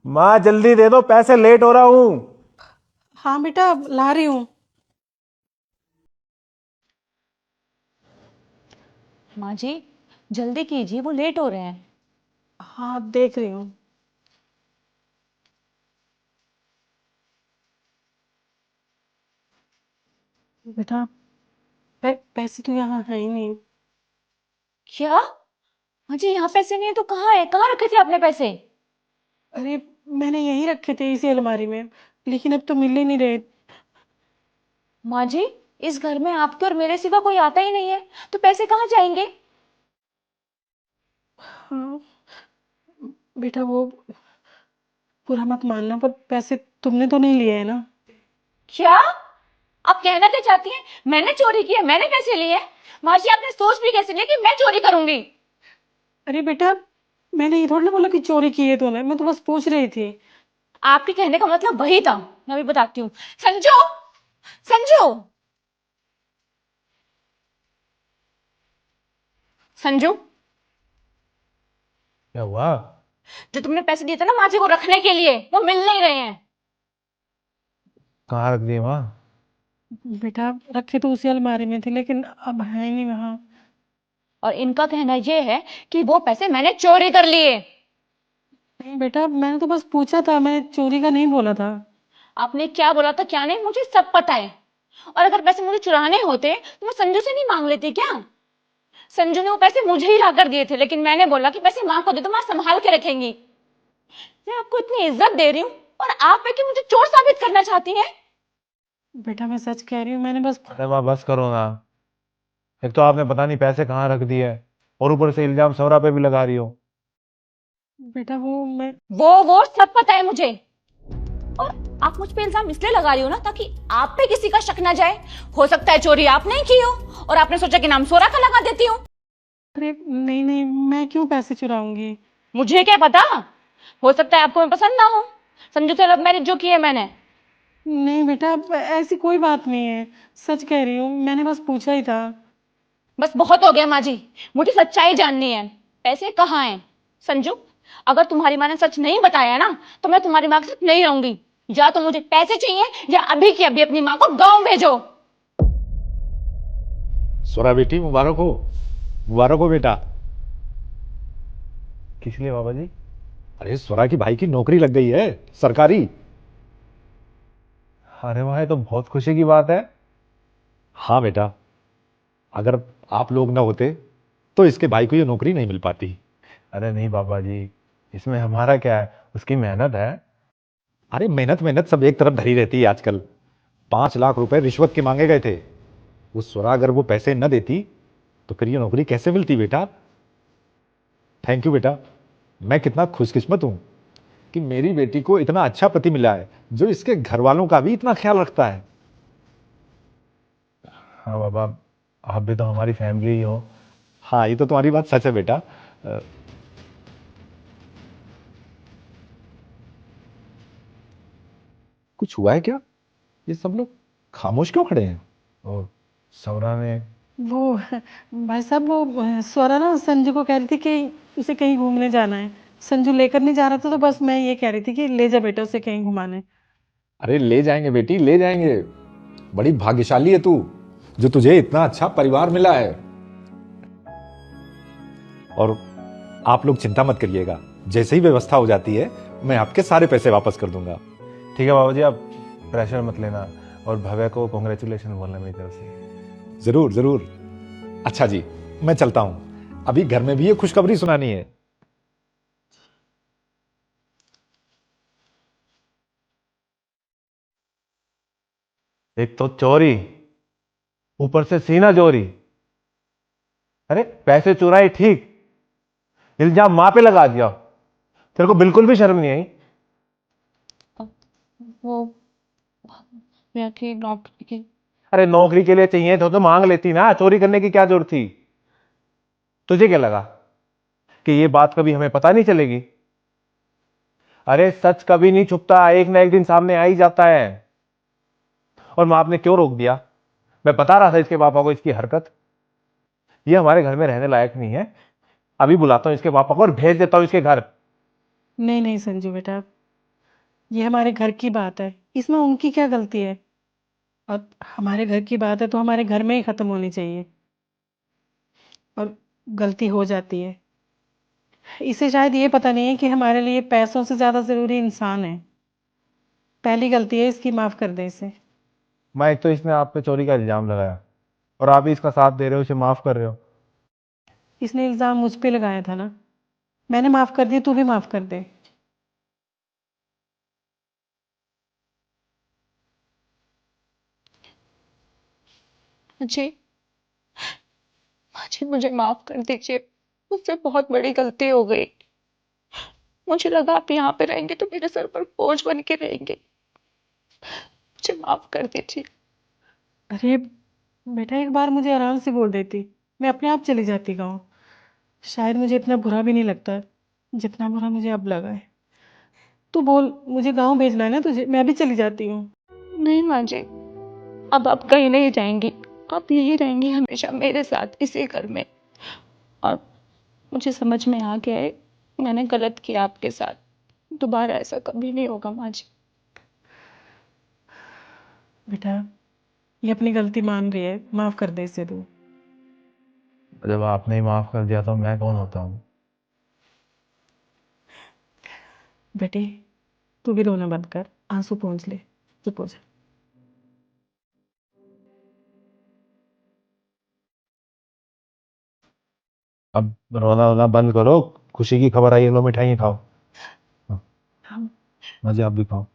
माँ जल्दी दे दो, पैसे लेट हो रहा हूँ। हाँ बेटा ला रही हूँ। माँ जी, जल्दी कीजिए, वो लेट हो रहे हैं। हाँ देख रही हूँ। बेटा पैसे तो यहाँ है ही नहीं। क्या? माँ जी, यहाँ पैसे नहीं है तो कहाँ है? कहाँ रखे थे आपने पैसे? अरे मैंने यहीं रखे थे इसी अलमारी में, लेकिन अब तो मिल ही नहीं रहे। माँ जी, इस घर में आपके और मेरे सिवा कोई आता ही नहीं है, तो पैसे कहाँ जाएंगे? हाँ बेटा वो बुरा मत मानना, पर पैसे तुमने तो नहीं लिए है ना? क्या? आप कहना क्या चाहती हैं? मैंने चोरी की है, मैंने पैसे लिए हैं? माँ जी, आपने सोच भी कैसे लिया कि मैं चोरी करूंगी? अरे बेटा मैंने ये थोड़ी ना बोला कि चोरी की है तूने, मैं तो बस पूछ रही थी। आपके कहने का मतलब वही था। मैं अभी बताती हूँ। संजू, संजू, संजू, क्या हुआ? जो तुमने पैसे दिए थे ना माँ जी को रखने के लिए, वो मिल नहीं रहे हैं। कहाँ रख दिए माँ? बेटा रखे तो उसी अलमारी में थे, लेकिन अब है ही नहीं वहाँ। और इनका कहना ये है कि वो पैसे मैंने चोरी कर लिए। नहीं बेटा मैंने तो बस पूछा था, मैंने चोरी का नहीं बोला था। आपने क्या बोला था क्या नहीं मुझे सब पता है। और अगर पैसे मुझे चुराने होते तो मैं संजू से नहीं मांग लेती क्या? संजू ने वो पैसे मुझे ही ला कर दिए थे, लेकिन मैंने बोला कि पैसे माँ को दे दो, माँ संभाल के रखेंगी। मैं आपको इतनी इज्जत दे रही हूँ और आप है कि मुझे चोर साबित करना चाहती हैं। बेटा मैं सच कह रही हूँ, मैंने बस। अरे माँ बस करो ना। एक तो आपने पता नहीं पैसे कहाँ रख दिए, और ऊपर से इल्जाम सौरा पे भी लगा रही हो। बेटा वो मैं। वो सब पता है मुझे। और आप मुझ पे इल्जाम इसलिए लगा रही हो ना ताकि आप पे किसी का शक ना जाए। हो सकता है चोरी आपने ही की हो और आपने सोचा कि नाम सोरा का लगा देती हूँ। अरे नहीं नहीं, मैं क्यों पैसे चुराऊंगी? मुझे क्या पता। हो सकता है आपको मैं पसंद ना हो। संजू से लव मैरिज जो की है मैंने। नहीं बेटा ऐसी कोई बात नहीं है, सच कह रही हूँ, मैंने बस पूछा ही था। बस बहुत हो गया माँ जी, मुझे सच्चाई जाननी है। पैसे कहाँ हैं? संजू, अगर तुम्हारी माँ ने सच नहीं बताया ना तो मैं तुम्हारी माँ के साथ नहीं रहूंगी। या तो मुझे पैसे चाहिए या अभी की अभी अपनी माँ को गांव भेजो। स्वरा बेटी, मुबारक हो बेटा। किस लिए बाबा जी? अरे स्वरा की भाई की नौकरी लग गई है, सरकारी। अरे वाह, ये तो बहुत खुशी की बात है। हाँ बेटा, अगर आप लोग ना होते तो इसके भाई को ये नौकरी नहीं मिल पाती। अरे नहीं बाबा जी, इसमें हमारा क्या है, उसकी मेहनत है। अरे मेहनत मेहनत सब एक तरफ धरी रहती है आजकल। 5 लाख रुपए रिश्वत के मांगे गए थे। वो स्वरा अगर वो पैसे न देती तो फिर ये नौकरी कैसे मिलती बेटा। थैंक यू बेटा। मैं कितना खुशकिस्मत हूं कि मेरी बेटी को इतना अच्छा पति मिला है जो इसके घर वालों का भी इतना ख्याल रखता है। हाँ बाबा, आप भी तो हमारी फैमिली ही हो। हाँ, ये तो तुम्हारी बात सच है बेटा। कुछ हुआ है क्या? ये सब लोग खामोश क्यों खड़े हैं? और सौरा ने। वो भाई साहब वो स्वरा ना संजू को कह रही थी कि उसे कहीं घूमने जाना है। संजू लेकर नहीं जा रहा था, तो बस मैं ये कह रही थी कि ले जा बेटा उसे कहीं घुमाने। अरे ले जाएंगे बेटी, ले जाएंगे। बड़ी भाग्यशाली है तू, जो तुझे इतना अच्छा परिवार मिला है। और आप लोग चिंता मत करिएगा, जैसे ही व्यवस्था हो जाती है मैं आपके सारे पैसे वापस कर दूंगा। ठीक है बाबा जी, आप प्रेशर मत लेना, और भव्य को कॉन्ग्रेचुलेशन बोलना मेरी तरफ से। जरूर जरूर। अच्छा जी, मैं चलता हूं, अभी घर में भी ये खुशखबरी सुनानी है। एक तो चोरी, ऊपर से सीना चोरी। अरे पैसे चुराए ठीक, इल्जाम माँ पे लगा दिया। तेरे को बिल्कुल भी शर्म नहीं आई? वो मैं की नौकरी की। अरे नौकरी के लिए चाहिए तो मांग लेती ना, चोरी करने की क्या जरूरत थी? तुझे क्या लगा कि ये बात कभी हमें पता नहीं चलेगी? अरे सच कभी नहीं छुपता, एक ना एक दिन सामने आ ही जाता है। और माँ आपने क्यों रोक दिया? मैं बता रहा था इसके पापा को इसकी हरकत। ये हमारे घर में रहने लायक नहीं है। अभी बुलाता हूँ इसके पापा को और भेज देता हूँ इसके घर। नहीं नहीं संजू बेटा, ये हमारे घर की बात है, इसमें उनकी क्या गलती है? और हमारे घर की बात है तो हमारे घर में ही खत्म होनी चाहिए। और गलती हो जाती है। इसे शायद ये पता नहीं है कि हमारे लिए पैसों से ज्यादा जरूरी इंसान है। पहली गलती है इसकी, माफ कर दे इसे। मैं एक तो इसने आप पे चोरी का इल्जाम लगाया और आप ही इसका साथ दे रहे हो, इसे माफ कर रहे हो। इसने इल्जाम मुझ पे लगाया था ना, मैंने माफ कर दिया, तू भी माफ कर दे। जी, जी मुझे माफ कर दीजिए, मुझसे बहुत बड़ी गलती हो गई। मुझे लगा आप यहाँ पे रहेंगे तो मेरे सर पर बोझ बन के रहेंगे। मुझे माफ कर दीजिए। अरे बेटा, एक बार मुझे आराम से बोल देती, मैं अपने आप चली जाती गाँव। शायद मुझे इतना बुरा भी नहीं लगता जितना बुरा मुझे अब लगा है। तू बोल, मुझे गाँव भेजना है ना तुझे, मैं भी चली जाती हूँ। नहीं माँ जी, अब आप कहीं नहीं जाएंगी, आप यही रहेंगी हमेशा मेरे साथ इसी घर में। और मुझे समझ में आ गया है, मैंने गलत किया आपके साथ, दोबारा ऐसा कभी नहीं होगा माँ जी। बेटा, ये अपनी गलती मान रही है, माफ कर दे इसे तू। जब आपने ही माफ कर दिया तो मैं कौन होता हूँ? बेटे, तू भी रोना बंद कर, आंसू पोंछ ले, चुप हो जा। अब रोना रोना बंद करो, खुशी की खबर आई है, लो मिठाई खाओ। हाँ, हम मजे आप भी खाओ।